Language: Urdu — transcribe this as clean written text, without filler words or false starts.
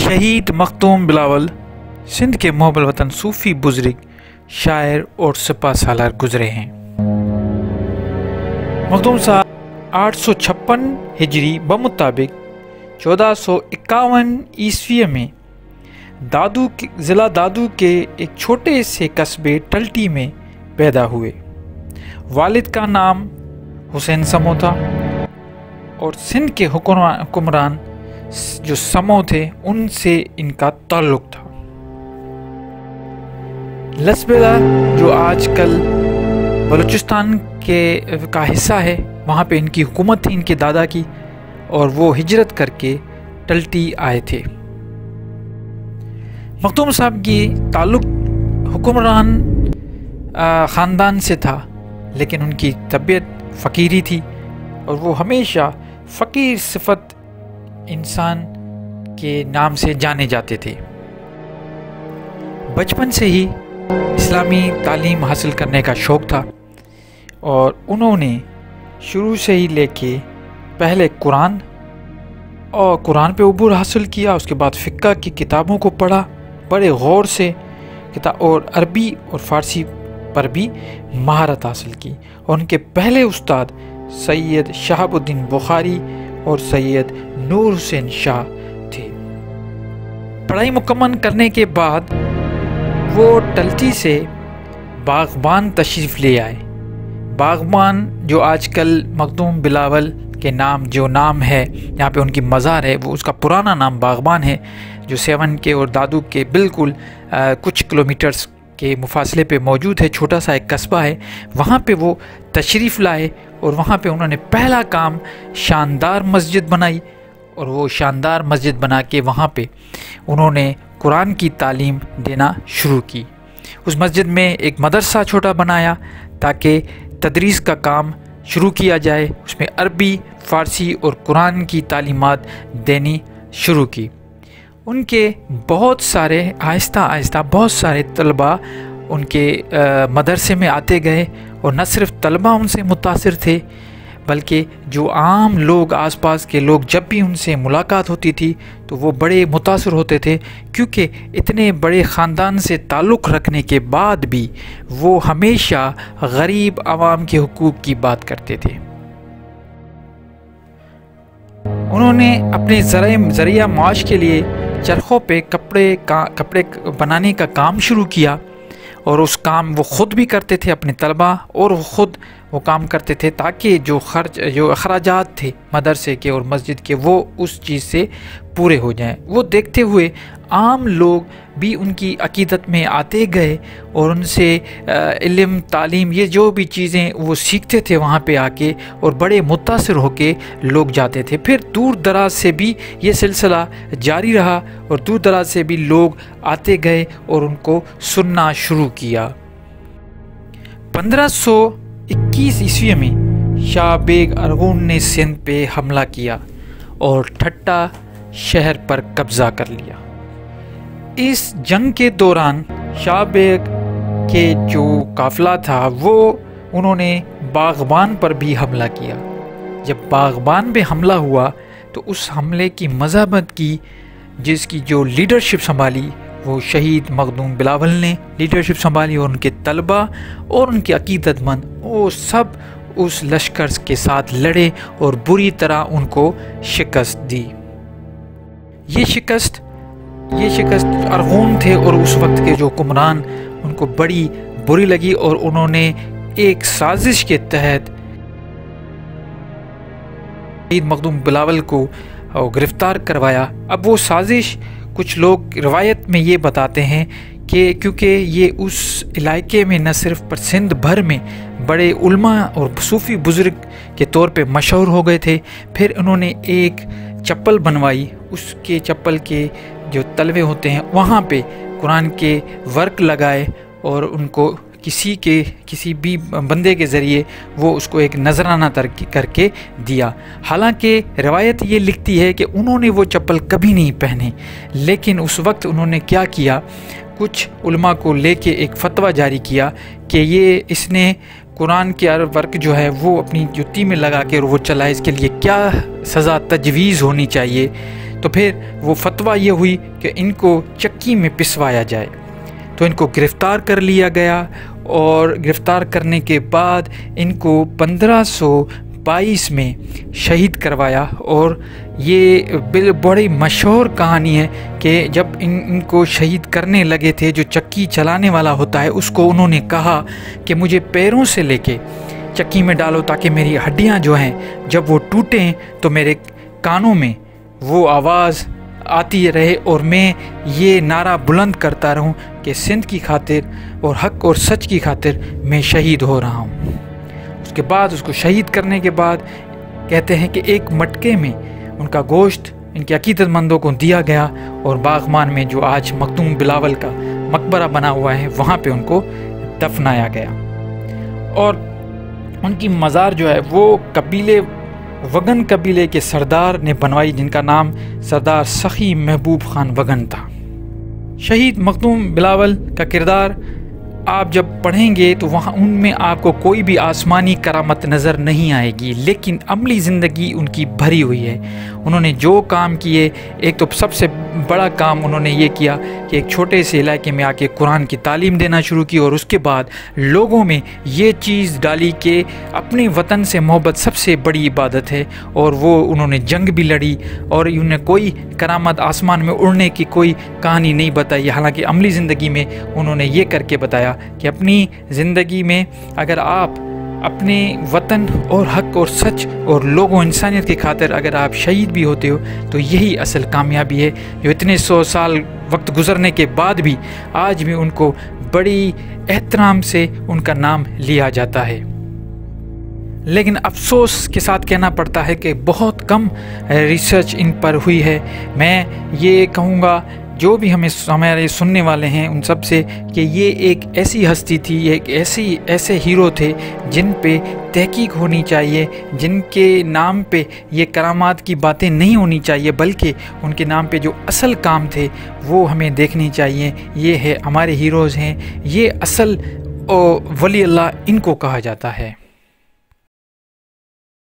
شہید مختوم بلاول سندھ کے محب الوطن صوفی بزرگ شاعر اور سپہ سالار گزرے ہیں۔ مختوم صاحب 856 ہجری بمطابق 1451 عیسوی میں ضلع دادو کے ایک چھوٹے سے قصبے ٹلٹی میں پیدا ہوئے۔ والد کا نام حسین سمو تھا اور سندھ کے حکمران جو سمو تھے ان سے ان کا تعلق تھا۔ لسبیلا جو آج کل بلوچستان کا حصہ ہے، وہاں پہ ان کی حکومت تھی ان کے دادا کی، اور وہ ہجرت کر کے ٹلٹی آئے تھے۔ مختوم صاحب کی تعلق حکمران خاندان سے تھا، لیکن ان کی طبیعت فقیری تھی اور وہ ہمیشہ فقیر صفت انسان کے نام سے جانے جاتے تھے۔ بچپن سے ہی اسلامی تعلیم حاصل کرنے کا شوق تھا اور انہوں نے شروع سے ہی لے کے پہلے قرآن پہ عبور حاصل کیا، اس کے بعد فقہ کی کتابوں کو پڑھا بڑے غور سے، اور عربی اور فارسی پر بھی مہارت حاصل کی، اور ان کے پہلے استاد سید شہاب الدین بخاری اور سید نور حسین شاہ تھے۔ پڑھائی مکمل کرنے کے بعد وہ ٹلٹی سے باغبان تشریف لے آئے۔ باغبان جو آج کل مختوم بلاول کے نام ہے، یہاں پہ ان کی مزار ہے، وہ اس کا پرانا نام باغبان ہے، جو سیون کے اور دادو کے بالکل کچھ کلومیٹرز کے مفاصلے پہ موجود ہے، چھوٹا سا ایک قصبہ ہے۔ وہاں پہ وہ تشریف لائے اور وہاں پہ انہوں نے پہلا کام شاندار مسجد بنائی، اور وہ شاندار مسجد بنا کے وہاں پہ انہوں نے قرآن کی تعلیم دینا شروع کی۔ اس مسجد میں ایک مدرسہ چھوٹا بنایا تاکہ تدریس کا کام شروع کیا جائے، اس میں عربی، فارسی اور قرآن کی تعلیمات دینی شروع کی۔ ان کے بہت سارے آہستہ بہت سارے طلباء ان کے مدرسے میں آتے گئے، اور نہ صرف طلباء ان سے متاثر تھے بلکہ جو عام لوگ، آس پاس کے لوگ جب بھی ان سے ملاقات ہوتی تھی تو وہ بڑے متاثر ہوتے تھے، کیونکہ اتنے بڑے خاندان سے تعلق رکھنے کے بعد بھی وہ ہمیشہ غریب عوام کے حقوق کی بات کرتے تھے۔ انہوں نے اپنے ذریعہ معاش کے لیے چرخوں پہ کپڑے بنانے کا کام شروع کیا، اور اس کام وہ خود بھی کرتے تھے، اپنے طلباء اور خود وہ کام کرتے تھے، تاکہ جو اخراجات تھے مدرسے کے اور مسجد کے وہ اس چیز سے پورے ہو جائیں۔ وہ دیکھتے ہوئے عام لوگ بھی ان کی عقیدت میں آتے گئے اور ان سے علم، تعلیم، یہ جو بھی چیزیں وہ سیکھتے تھے وہاں پہ آ کے، اور بڑے متاثر ہو کے لوگ جاتے تھے۔ پھر دور دراز سے بھی یہ سلسلہ جاری رہا، اور دور دراز سے بھی لوگ آتے گئے اور ان کو سننا شروع کیا۔ 1521 عیسوی میں شاہ بیگ ارغون نے سندھ پہ حملہ کیا اور ٹھٹا شہر پر قبضہ کر لیا۔ اس جنگ کے دوران شاہ بیگ کے جو قافلہ تھا انہوں نے باغبان پر بھی حملہ کیا۔ جب باغبان پہ حملہ ہوا تو اس حملے کی مذمت کی، جس کی جو لیڈرشپ سنبھالی وہ شہید مختوم بلاول نے لیڈرشپ سنبھالی، اور ان کے طلباء اور ان کے عقیدت مند وہ سب اس لشکر کے ساتھ لڑے اور بری طرح ان کو شکست دی۔ یہ شکست ارغون تھے اور اس وقت کے جو حکمران، ان کو بڑی بری لگی، اور انہوں نے ایک سازش کے تحت شہید مختوم بلاول کو گرفتار کروایا۔ اب وہ سازش کچھ لوگ روایت میں یہ بتاتے ہیں کہ کیونکہ یہ اس علاقے میں نہ صرف پر سندھ بھر میں بڑے علماء اور صوفی بزرگ کے طور پہ مشہور ہو گئے تھے، پھر انہوں نے ایک چپل بنوائی، اس کے چپل کے جو تلوے ہوتے ہیں وہاں پہ قرآن کے ورق لگائے، اور ان کو کسی بھی بندے کے ذریعے وہ اس کو ایک نذرانہ کر کے دیا۔ حالانکہ روایت یہ لکھتی ہے کہ انہوں نے وہ چپل کبھی نہیں پہنے، لیکن اس وقت انہوں نے کیا کیا، کچھ علماء کو لے کے ایک فتویٰ جاری کیا کہ اس نے قرآن کے ورق جو ہے وہ اپنی جوتی میں لگا کے وہ چلائے، اس کے لیے کیا سزا تجویز ہونی چاہیے۔ تو پھر وہ فتویٰ یہ ہوئی کہ ان کو چکی میں پسوایا جائے۔ تو ان کو گرفتار کر لیا گیا، اور گرفتار کرنے کے بعد ان کو 1522 میں شہید کروایا۔ اور یہ بڑی مشہور کہانی ہے کہ جب ان کو شہید کرنے لگے تھے، جو چکی چلانے والا ہوتا ہے اس کو انہوں نے کہا کہ مجھے پیروں سے لے کے چکی میں ڈالو تاکہ میری ہڈیاں جو ہیں جب وہ ٹوٹیں تو میرے کانوں میں وہ آواز آتی رہے اور میں یہ نعرہ بلند کرتا رہوں کہ سندھ کی خاطر اور حق اور سچ کی خاطر میں شہید ہو رہا ہوں۔ اس کے بعد اس کو شہید کرنے کے بعد کہتے ہیں کہ ایک مٹکے میں ان کا گوشت ان کے عقیدت مندوں کو دیا گیا، اور باغمان میں جو آج مخدوم بلاول کا مقبرہ بنا ہوا ہے وہاں پہ ان کو دفنایا گیا۔ اور ان کی مزار جو ہے وہ وگن قبیلے کے سردار نے بنوائی، جن کا نام سردار سخی محبوب خان وگن تھا۔ شہید مخدوم بلاول کا کردار آپ جب پڑھیں گے تو وہاں ان میں آپ کو کوئی بھی آسمانی کرامت نظر نہیں آئے گی، لیکن عملی زندگی ان کی بھری ہوئی ہے۔ انہوں نے جو کام کیے، ایک تو سب سے بڑا کام انہوں نے یہ کیا کہ ایک چھوٹے سے علاقے میں آ کے قرآن کی تعلیم دینا شروع کی، اور اس کے بعد لوگوں میں یہ چیز ڈالی کہ اپنے وطن سے محبت سب سے بڑی عبادت ہے، اور وہ انہوں نے جنگ بھی لڑی، اور انہیں کوئی کرامت آسمان میں اڑنے کی کوئی کہانی نہیں بتائی۔ حالانکہ عملی زندگی میں انہوں نے یہ کر کے بتایا کہ اپنی زندگی میں اگر آپ اپنے وطن اور حق اور سچ اور لوگوں انسانیت کی خاطر اگر آپ شہید بھی ہوتے ہو تو یہی اصل کامیابی ہے، جو اتنے 100 سال وقت گزرنے کے بعد بھی آج بھی ان کو بڑی احترام سے ان کا نام لیا جاتا ہے۔ لیکن افسوس کے ساتھ کہنا پڑتا ہے کہ بہت کم ریسرچ ان پر ہوئی ہے۔ میں یہ کہوں گا جو بھی ہمارے سننے والے ہیں ان سب سے کہ یہ ایک ایسی ہستی تھی، ایک ایسے ہیرو تھے جن پہ تحقیق ہونی چاہیے، جن کے نام پہ یہ کرامات کی باتیں نہیں ہونی چاہیے، بلکہ ان کے نام پہ جو اصل کام تھے وہ ہمیں دیکھنی چاہیے۔ یہ ہے ہمارے ہیروز ہیں، یہ اصل ولی اللہ ان کو کہا جاتا ہے۔